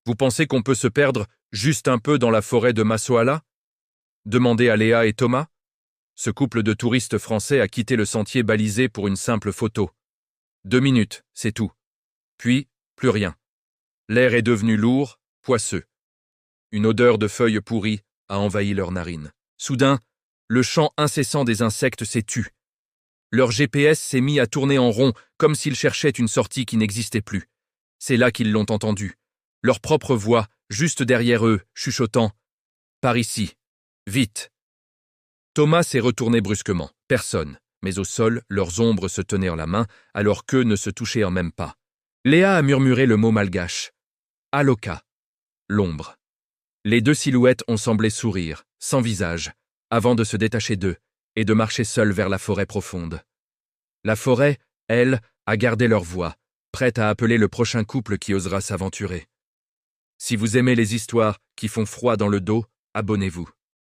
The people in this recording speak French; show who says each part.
Speaker 1: Vous pensez qu'on peut se perdre juste un peu dans la forêt de Massoala? Demandez à Léa et Thomas. Ce couple de touristes français a quitté le sentier balisé pour une simple photo. 2 minutes, c'est tout. Puis, plus rien. L'air est devenu lourd, poisseux. Une odeur de feuilles pourries a envahi leurs narines. Soudain, le chant incessant des insectes s'est tu. Leur GPS s'est mis à tourner en rond, comme s'ils cherchaient une sortie qui n'existait plus. C'est là qu'ils l'ont entendu. Leur propre voix, juste derrière eux, chuchotant « Par ici, vite !» Thomas s'est retourné brusquement. Personne, mais au sol, leurs ombres se tenaient la main, alors qu'eux ne se touchaient en même pas. Léa a murmuré le mot malgache. « Aloka », l'ombre. Les deux silhouettes ont semblé sourire, sans visage, avant de se détacher d'eux et de marcher seuls vers la forêt profonde. La forêt, elle, a gardé leur voix, prête à appeler le prochain couple qui osera s'aventurer. Si vous aimez les histoires qui font froid dans le dos, abonnez-vous.